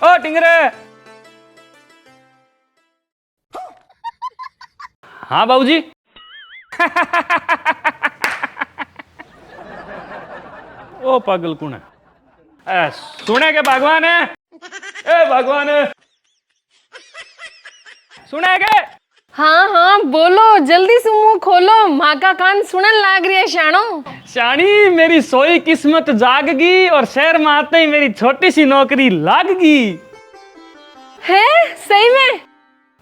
ओ टिंगरे। हाँ बाबूजी। ओ पागल कौन है? सुने के भगवान है? ए भगवान है, सुने के? हाँ हाँ बोलो, जल्दी से मुंह खोलो, माँ का कान सुनन लाग रही है शानो। शानी, मेरी सोई किस्मत जागगी और शहर में आते ही मेरी छोटी सी नौकरी लागगी। है सही में?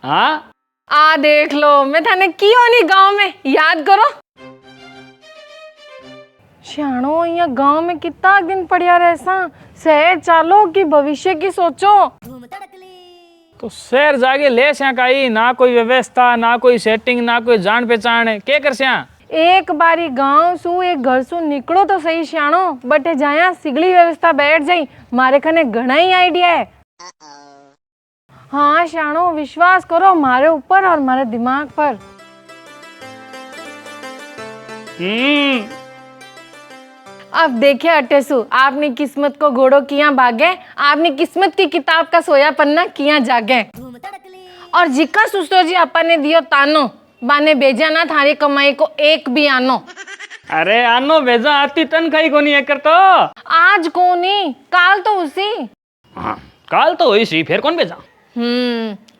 हाँ। आ देख लो, मैं थाने की होनी गांव में, याद करो। शानो, यहाँ गांव में कितना दिन पड़िया रहसा, शहर चालो कि भविष्य की सोचो। तो शहर जाके ले काई, ना कोई व्यवस्था, ना कोई सेटिंग, ना कोई जान पहचान, के कर स्या? एक बारी गांव सु एक घर सु निकलो तो सही शानो, बटे जाया सिगली व्यवस्था बैठ जाई, मारे खने घना ही आइडिया है। हाँ शानो, विश्वास करो मारे ऊपर और मारे दिमाग पर। अब देखिए अटेसु, आपने किस्मत को घोड़ो किया भागे, आपने किस्मत की किताब का सोया पन्ना किया जागे। और जिका सुस्तो जी अपन ने दियो तानो, बाने भेजा ना थारी कमाई को एक भी आनो। अरे आनो भेजा, आती तनखाई कोनी है कर तो। आज कोनी, काल तो उसी। हाँ, काल तो हुई सी, फिर कौन भेजा?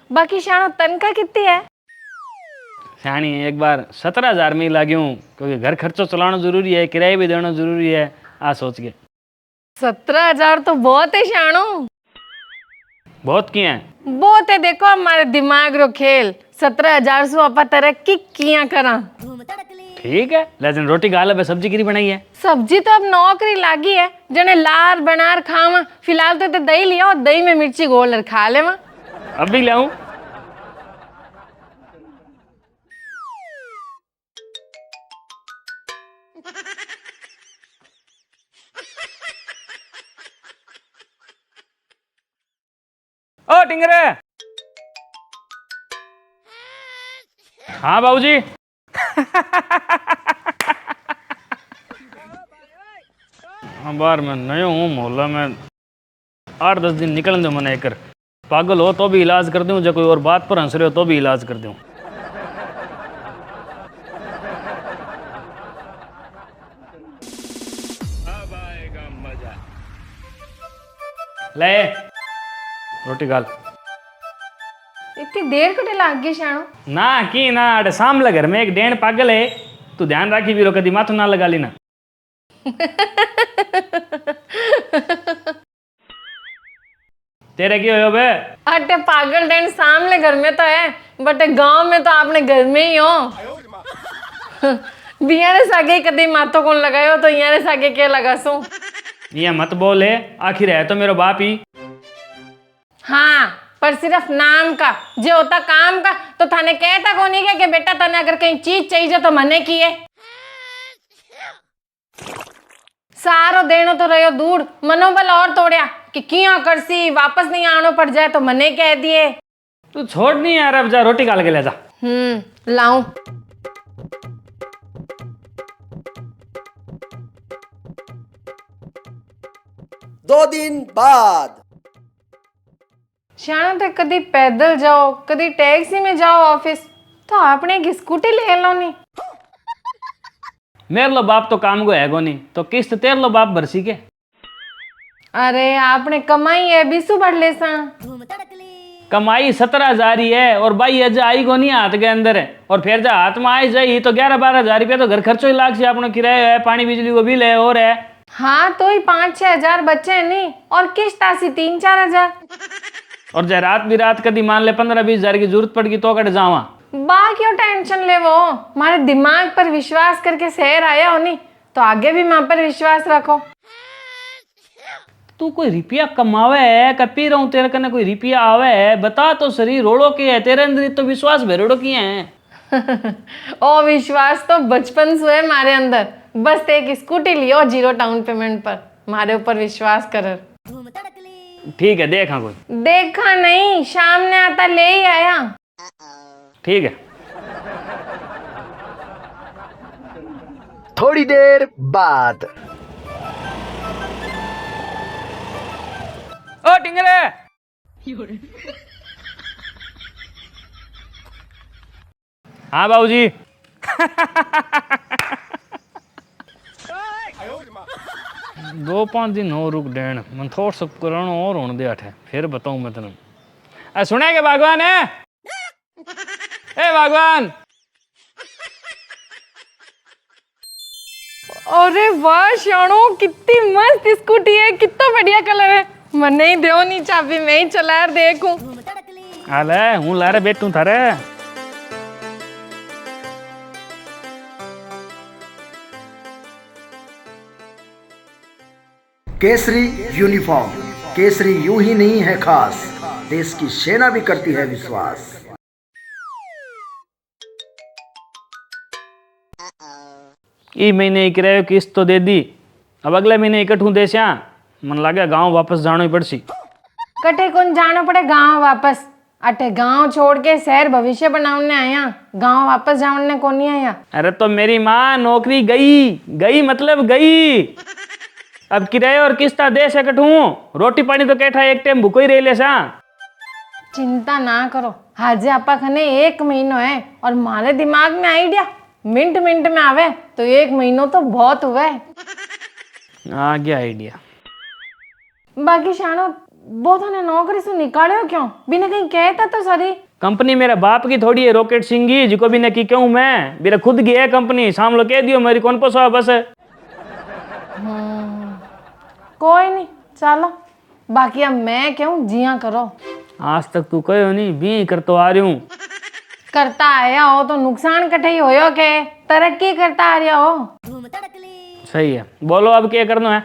बाकी शानो तनखा कितनी है? शानी एक बार 17,000 में ही लाग्यूं, क्योंकि घर खर्चो चलाना जरूरी है, किराए भी देना जरूरी है, आ सोच के। 17,000 तो बहुत है शानो। बहुत किया है? बहुत है, देखो हमारे दिमाग रो खेल। 17,000 से आपा तरक्की किया करा। ठीक है, लेकिन रोटी गाल पे सब्जी किरी बनाई है? सब्जी तो अब नौकरी लागी है, जने लार बनार खावा। फिलहाल तो दही लिया और दही में मिर्ची घोल कर खा लेवा। अब भी लाऊं? ओ टिंगरे। हाँ बाबूजी। हाँ बार मैं नयो हूँ मोहल्ला में, 8-10 दिन निकल दो मैंने एक। पागल हो तो भी इलाज कर दूं, जो कोई और बात पर हंस रहे हो तो भी इलाज कर दूं। अब आएगा मजा। ले रोटी गाल। इतनी देर कटे लाग गई शानो? ना की ना, अरे सामले घर में एक डेढ़ पागल है, तू ध्यान राखी भी रो, कदी माथो ना लगा ली ना। तेरे क्यों हो बे? अटे पागल डेन सामने घर में तो है, बट गांव में तो आपने घर में ही हो। बियारे सागे कदी माथो कौन लगायो, तो यारे सागे के लगासू? ये मत बोले, आखिर है तो मेरा बाप ही। हाँ, पर सिर्फ नाम का, जो होता काम का तो थाने कहता कोनी क्या कि बेटा तने अगर कहीं चीज चाहिए तो मने की है। सारो देनो तो रहो दूर, मनोबल और तोड़िया कि किया करसी, वापस नहीं आनो पड़ जाए तो मने कह दिए। तू छोड़ नहीं यार, अब जा रोटी काल के ले जा। लाऊं? दो दिन बाद। शानो तो कदी पैदल जाओ, कदी टैक्सी में जाओ ऑफिस, तो आपने एक स्कूटी ले लो नी। मेरे लो बाप तो काम को है गो नहीं, तो किस्त तेरे लो बाप भरसी के। अरे आपने कमाई है बीसू बढ़ ले सा। कमाई 17,000 ही है, और भाई अज आई को नहीं हाथ के अंदर है, और फिर जा हाथ में आई जाई तो 11-12 रुपया तो घर खर्चो ही लाग से, अपना किराया है, पानी बिजली को बिल है और है। हाँ तो ही 5-6 हजार बच्चे हैं नहीं, और किस्त आसी 3-4 हजार। और जा रात भी रात कदी मान ले 15-20 हजार की जरूरत पड़गी तो कट जावा। बा क्यों टेंशन ले, वो हमारे दिमाग पर विश्वास करके शहर आया हो नहीं, तो आगे भी मां पर विश्वास रखो। तू कोई रुपया कमावे है, कपी रहूं तेरे कने कोई रुपया आवे है, बता तो सही, रोड़ो के है तेरे अंदर तो विश्वास भरोड़ो किए हैं। ओ विश्वास तो बचपन से है मारे अंदर, बस एक स्कूटी लियो 0 डाउन पेमेंट पर, मारे ऊपर विश्वास कर। ठीक है, देखा कोई? देखा नहीं, शाम ने आता ले ही आया। ठीक है। थोड़ी देर बाद। ओ टिंगरे। हाँ बाबूजी। 2-5 दिन और रुक देन, मन थोड़ा सा पुराना और होने दे अठे, फिर बताऊं मैं तेन। सुने के भगवान है? ए भगवान। अरे वाह शाणो, कितनी मस्त स्कूटी है, कितना बढ़िया कलर है। मन नहीं दो नहीं चाबी, मैं ही चला देखूं। हाले हूँ लारे बैठूं थारे। केसरी यूनिफॉर्म, केसरी यूं ही नहीं है खास, देश की सेना भी करती है विश्वास। ई महीने किरायो किस्त तो दे दी, अब अगले महीने इकट्ठू देस्या, मन लागे गांव वापस जानो ही पड़सी। कटे कौन जाना पड़े गांव वापस, अटे गांव छोड़ के शहर भविष्य बनाने आया, गांव वापस जाने को नहीं आया। अरे तो मेरी माँ नौकरी गई गई मतलब गई, अब किराया और किस्ता दे सकट हूँ, रोटी पानी तो कैठा एक टाइम भूखो ही रह ले सा। चिंता ना करो, हाजे आपा खने 1 महीनो है और मारे दिमाग में आइडिया मिनट मिनट में आवे, तो 1 महीनो तो बहुत हुआ है। आ गया आइडिया। बाकी शानो वो तो ने नौकरी से निकाले क्यों, बिना कहीं कहता तो सरी। कंपनी मेरे बाप की थोड़ी है, रॉकेट सिंह की, जिको भी ने की कहूँ मैं, मेरा खुद की है कंपनी, शाम लो कह दियो मेरी कौन पोसा बस है। कोई नहीं चलो, बाकी अब मैं क्यों जिया करो। आज तक तू कहो नहीं, भी कर तो आ रही हूँ। करता आया हो तो नुकसान कटे ही होयो के, तरक्की करता आ रहा हो। सही है, बोलो अब क्या करना है?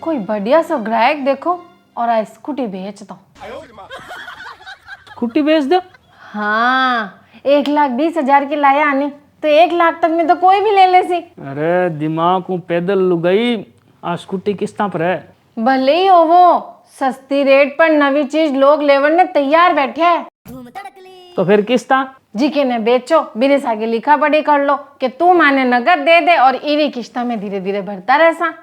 कोई बढ़िया सा ग्राहक देखो और आ स्कूटी बेच दो। स्कूटी बेच दो? हाँ, 1,20,000 की लाया आनी, तो 1 लाख तक में तो कोई भी ले ले सी। अरे दिमाग को पैदल लुगाई, आ स्कूटी किस्ता पर है? भले ही हो वो, सस्ती रेट पर नवी चीज लोग लेवन ने तैयार बैठे है। तो फिर किस्ता? जी के ने बेचो, बिरे सागे लिखा पढ़ी कर लो कि तू माने नगद दे दे और इरी किस्ता में धीरे धीरे भरता रहसा।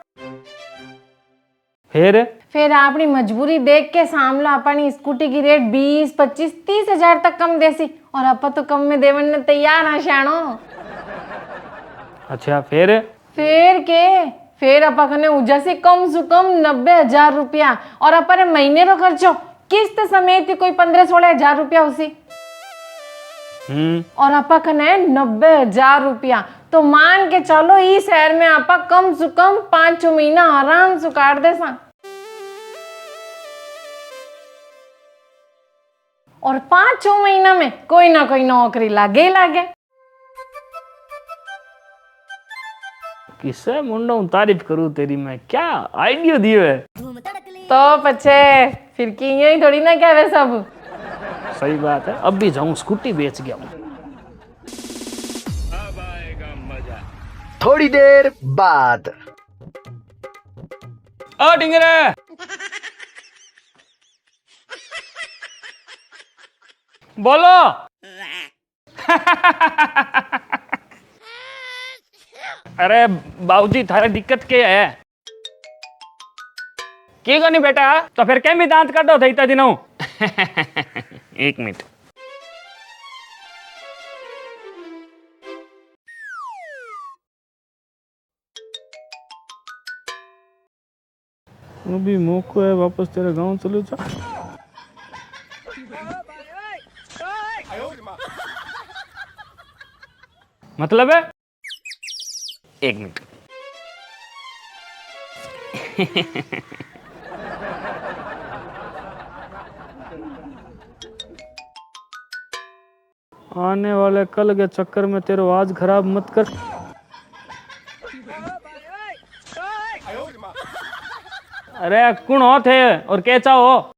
फिर अपनी मजबूरी देख के सामला अपनी स्कूटी की रेट 20, 25, 30,000 तक कम देसी, और अपा तो कम में देवन ने तैयार है शानो। अच्छा फिर अपा कने उजा से कम से कम 90,000 रुपया, और अपने महीने रो खर्चो किस्त समेत कोई 15-16,000 रुपया उसी, और अपा कने 90,000 रुपया, तो मान के चलो इस शहर में आपा कम से कम 5 महीना आराम से काट दे सा, और 5 महीना में कोई ना कोई नौकरी लागे ही लागे। किससे मुंडा तारीफ करूं तेरी, मैं क्या आइडिया दियो है। तो पछे फिर की यही थोड़ी ना क्या वे सब। सही बात है, अब भी जाऊं स्कूटी बेच गया हूं। थोड़ी देर बाद। ओ टिंगरे, बोलो। अरे बाबूजी थारे दिक्कत क्या है? क्यों नहीं बेटा, तो फिर क्या भी दांत काटो थे इतना दिनों। 1 मिनट। अभी मौको है, वापस तेरे गांव चलो जा। मतलब है 1 मिनट। आने वाले कल के चक्कर में तेरे आज खराब मत कर। अरे कौन हो थे और क्या चाहो?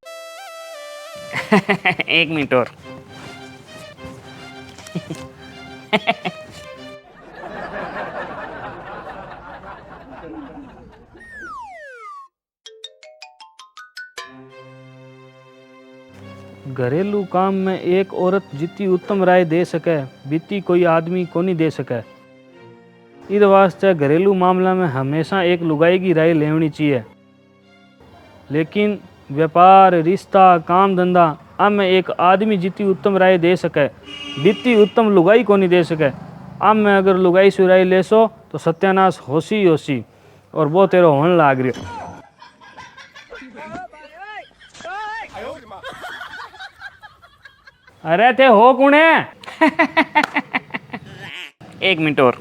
1 मिनट और। घरेलू काम में एक औरत जितनी उत्तम राय दे सके, बीती कोई आदमी को नहीं दे सके। इस वास्ते घरेलू मामला में हमेशा एक लुगाई की राय लेनी चाहिए। लेकिन व्यापार रिश्ता काम धंधा अब मैं एक आदमी जितनी उत्तम राय दे सके बीती उत्तम लुगाई को नहीं दे सके। अब मैं अगर लुगाई से राय ले सो तो सत्यानाश होशी होशी और वो तेरा होने लाग रही। अरे ते हो कौन है? एक मिनट और।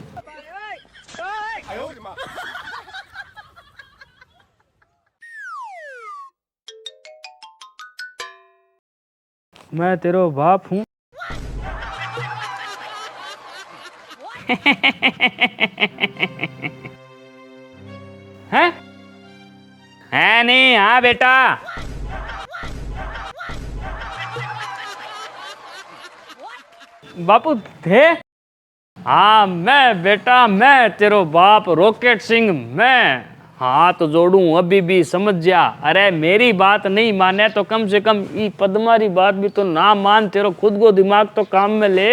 मैं तेरा बाप हूँ। हैं? है नहीं? हाँ बेटा। बापू थे? हाँ मैं बेटा, मैं तेरो बाप रॉकेट सिंह, मैं हाथ जोड़ूं अभी भी समझ जा। अरे मेरी बात नहीं माने तो कम से कम ई पद्मारी बात भी तो ना मान, तेरो खुद को दिमाग तो काम में ले।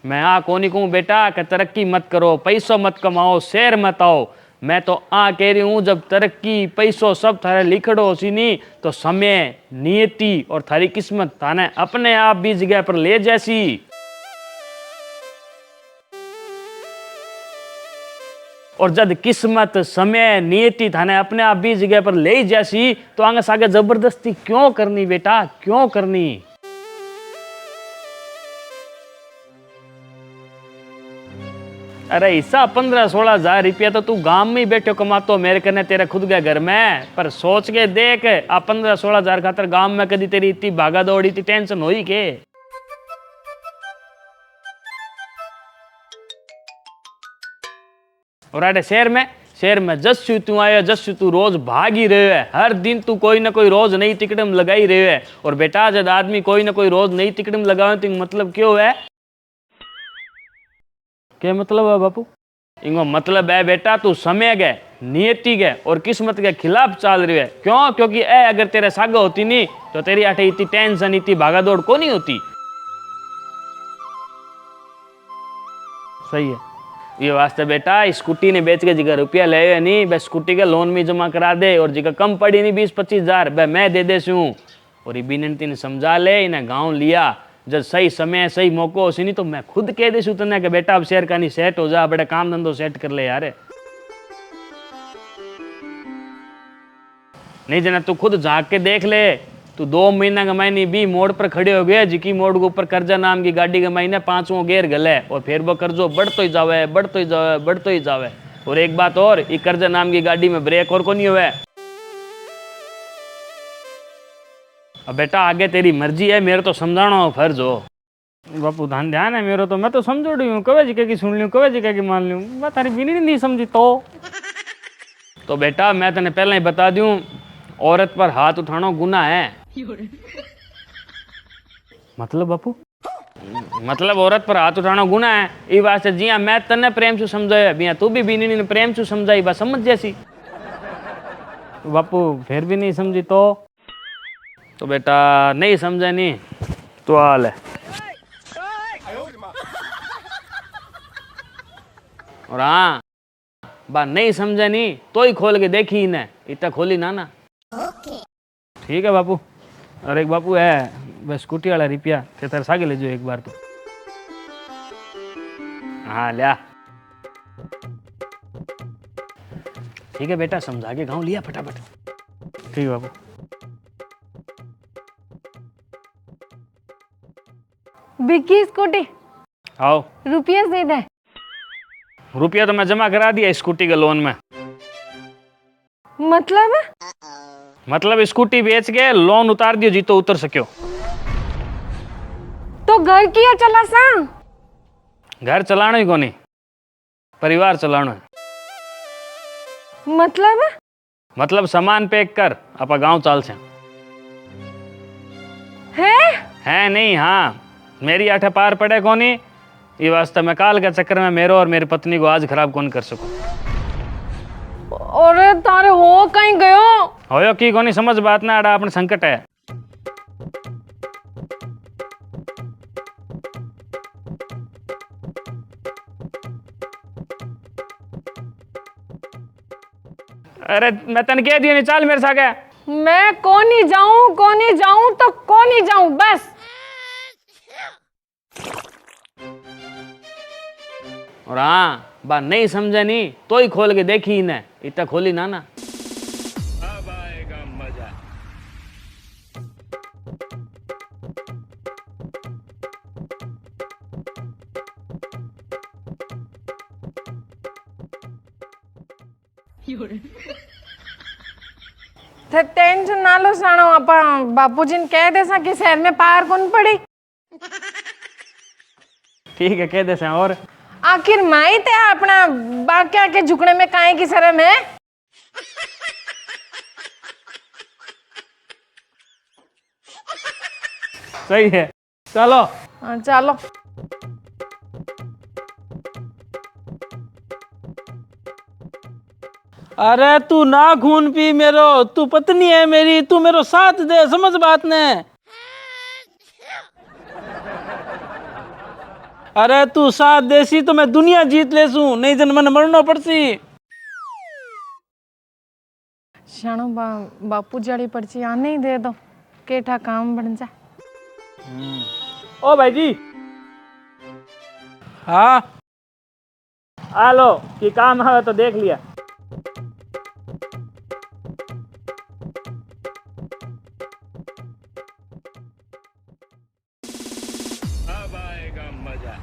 मैं कोनी कहूँ बेटा कि तरक्की मत करो, पैसों मत कमाओ, शेर मत आओ। मैं तो कह रही हूँ जब तरक्की पैसों सब थारे लिखड़ो सी नहीं तो समय नियति और थारी किस्मत थाने अपने आप भी जगह पर ले जैसी। और जब किस्मत समय नियति थाने अपने आप भी जगह पर ले जैसी तो आगे सागे जबरदस्ती क्यों करनी बेटा, क्यों करनी? अरे ऐसा 15-16 हजार रुपया तो तू गांव में ही बैठो कमातो मेरे कने तेरे खुद के घर में। पर सोच के देख, आ 15-16 हजार खातर गांव में कदी तेरी इतनी भागा दौड़ी इतनी टेंशन हुई के? और अरे शहर में जस्सू तू आयो, जस्सू तू रोज भाग ही रहे है। हर दिन तू कोई ना कोई रोज नई तिकड़म लगाई रहे है। और बेटा जब आदमी कोई ना कोई रोज नई तिकड़म लगावे तो मतलब क्यों है? क्या मतलब है बापू? इनको मतलब है बेटा तू समय गए, नियति गए और किस्मत के खिलाफ चल रही है। क्यों? क्योंकि अगर तेरे सागा होती नहीं तो तेरी आठे इतनी टेंशन इतनी भागा दौड़ को नहीं होती। सही है ये वास्ते बेटा स्कूटी ने बेच के जिका रुपया ले नहीं बस स्कूटी के लोन में जमा करा दे और जिका कम पड़ी नहीं 20-25 हजार मैं दे देसी हूँ। और ये बिनती ने समझा ले, इन्हें गाँव लिया जब सही समय सही मौको हो नहीं तो मैं खुद कह देसू तने कि बेटा अब शेयर का नहीं सेट हो जा, बड़े काम धंधो सेट कर ले यार। नहीं जना तू खुद झाँक के देख ले, तू 2 महीना कमाई भी मोड़ पर खड़े हो गए, जिकी मोड़ के ऊपर कर्जा नाम की गाड़ी कमाई ने 5वां गेयर गले और फिर वो कर्जो बढ़तो ही जावे, बढ़तो ही जावे, बढ़तो ही जावे। और एक बात और, ये कर्जा नाम की गाड़ी में ब्रेक और को नहीं हुआ। अब बेटा आगे तेरी मर्जी है, मेरे तो समझाना फर्ज हो। बापू ध्यान है मेरे तो, मैं तो समझो रही हूँ, कवे जी की सुन लूँ, कवे जी की मान लूँ, मैं तारी बिनी नहीं समझी तो बेटा मैं तेने पहले ही बता दूं, औरत पर हाथ उठाना गुनाह है। मतलब बापू? मतलब औरत पर हाथ उठाना गुनाह है। ये बात से जी हाँ मैं तने प्रेम से समझाया बिया, तू भी बिनी ने प्रेम से समझाई, बस समझ जैसी। बापू फिर भी नहीं समझी तो बेटा नहीं समझा नहीं तो हाल है। और हाँ बा नहीं समझा नहीं तो ही खोल के देखी इन्हें, इतना खोली ना। ठीक है बापू। और एक बापू है बस स्कूटी वाला रुपया तेरे सागे ले जाओ एक बार तो। हाँ लिया। ठीक है बेटा समझा के गाँव लिया फटाफट। ठीक है बापू। बिकी स्कूटी आओ। रुपया दे दे। रुपया तो मैं जमा करा दिया स्कूटी के लोन में। मतलब स्कूटी बेच के लोन उतार दियो जी तो उतर सक्यो। तो घर किया चला सा? घर चलाना ही कोनी, परिवार चलाना है। मतलब सामान पैक कर आपा गांव चाल से है नहीं। हाँ मेरी आठे पार पड़े कोनी, ये वास्ते मैं काल के चक्कर में मेरो और मेरी पत्नी को आज खराब कौन कर सकूं। अरे तारे हो कहीं गयो? होयो की कोनी समझ बात ना, आड़ा अपने संकट है। अरे मैं तन कह दियो नहीं, चल मेरे साथ। मैं कौन जाऊं तो कौन ही जाऊं बस। और हाँ, बात नहीं समझा नहीं तो ही खोल के देखी इन्हें, इतना खोली ना ना। अब आएगा मजा। थे टेंशन ना लो साणो, आपा बापूजी ने कह दे कि शहर में पार कौन पड़ी। ठीक है, कह दे से। और आखिर माई ते अपना बाक्या के झुकने में काहे की शर्म है। सही है, चलो। हाँ, चलो। अरे तू ना खून पी मेरो, तू पत्नी है मेरी, तू मेरो साथ दे, समझ बात ने। अरे तू साथ देसी तो मैं दुनिया जीत लेसू, नहीं जन मन मरना पड़सी। शाणो बापू जाड़ी पर्ची आने ही दे दो, केठा काम बन जा। ओ भाई जी। हाँ आ लो, ये काम है तो देख लिया। अब आएगा मजा।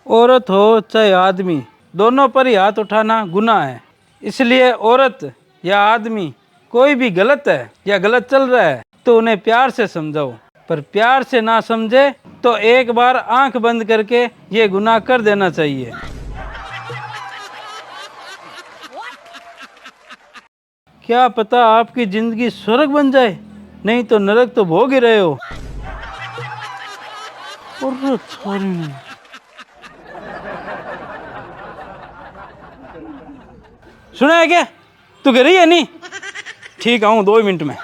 औरत हो चाहे आदमी, दोनों पर ही हाथ उठाना गुनाह है। इसलिए औरत या आदमी कोई भी गलत है या गलत चल रहा है तो उन्हें प्यार से समझाओ, पर प्यार से ना समझे तो एक बार आंख बंद करके ये गुनाह कर देना चाहिए। क्या पता आपकी जिंदगी स्वर्ग बन जाए, नहीं तो नरक तो भोग ही रहे हो। और छोरी सुना है क्या? तू घर ही है नहीं? ठीक आऊँ 2 मिनट में।